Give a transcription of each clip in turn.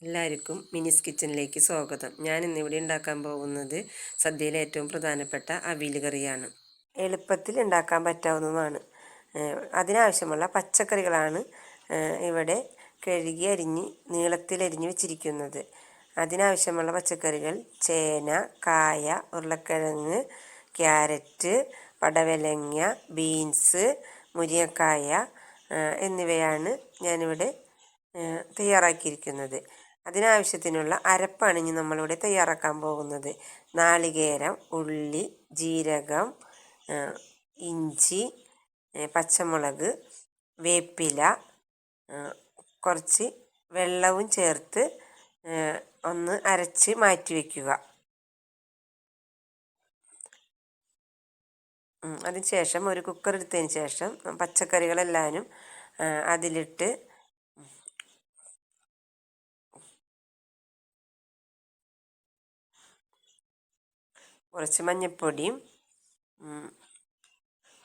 എല്ലാവർക്കും മിനിസ് കിച്ചണിലേക്ക് സ്വാഗതം. ഞാൻ ഇന്നിവിടെ ഉണ്ടാക്കാൻ പോകുന്നത് സദ്യയിലെ ഏറ്റവും പ്രധാനപ്പെട്ട അവിയൽ കറിയാണ്. എളുപ്പത്തിൽ ഉണ്ടാക്കാൻ പറ്റാവുന്നതാണ്. അതിനാവശ്യമുള്ള പച്ചക്കറികളാണ് ഇവിടെ കഴുകി അരിഞ്ഞ് നീളത്തിലരിഞ്ഞ് വെച്ചിരിക്കുന്നത്. അതിനാവശ്യമുള്ള പച്ചക്കറികൾ ചേന, കായ, ഉരുളക്കിഴങ്ങ്, ക്യാരറ്റ്, പടവലങ്ങ, ബീൻസ്, മുരിങ്ങക്കായ എന്നിവയാണ് ഞാനിവിടെ തയ്യാറാക്കിയിരിക്കുന്നത്. അതിനാവശ്യത്തിനുള്ള അരപ്പാണ് ഇനി നമ്മളിവിടെ തയ്യാറാക്കാൻ പോകുന്നത്. നാളികേരം, ഉള്ളി, ജീരകം, ഇഞ്ചി, പച്ചമുളക്, വേപ്പില, കുറച്ച് വെള്ളവും ചേർത്ത് ഒന്ന് അരച്ച് മാറ്റി വയ്ക്കുക. അതിനുശേഷം ഒരു കുക്കർ എടുത്തതിന് ശേഷം പച്ചക്കറികളെല്ലാവരും അതിലിട്ട് കുറച്ച് മഞ്ഞൾപ്പൊടിയും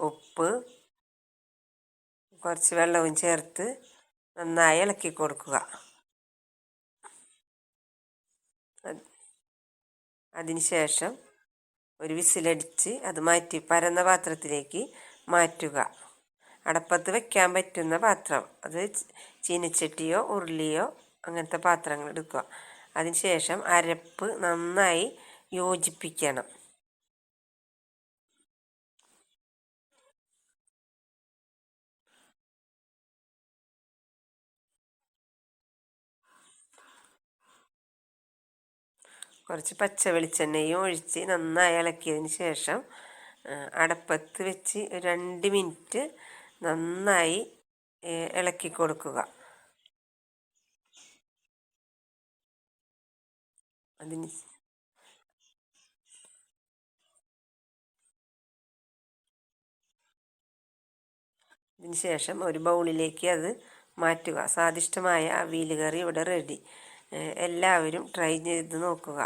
ഉപ്പ് കുറച്ച് വെള്ളവും ചേർത്ത് നന്നായി ഇളക്കി കൊടുക്കുക. അതിനുശേഷം ഒരു വിസിലടിച്ച് അത് മാറ്റി പരന്ന പാത്രത്തിലേക്ക് മാറ്റുക. അടപ്പത്ത് വയ്ക്കാൻ പറ്റുന്ന പാത്രം, അത് ചീനച്ചട്ടിയോ ഉരുളിയോ അങ്ങനത്തെ പാത്രങ്ങൾ എടുക്കുക. അതിനുശേഷം അരപ്പ് നന്നായി യോജിപ്പിക്കണം. കുറച്ച് പച്ച വെളിച്ചെണ്ണയും ഒഴിച്ച് നന്നായി ഇളക്കിയതിന് ശേഷം അടപ്പത്ത് വെച്ച് 2 മിനിറ്റ് നന്നായി ഇളക്കി കൊടുക്കുക. അതിന് ശേഷം ഒരു ബൗളിലേക്ക് അത് മാറ്റുക. സ്വാദിഷ്ടമായ അവിയൽ കറി ഇവിടെ റെഡി. എല്ലാവരും ട്രൈ ചെയ്ത് നോക്കുക.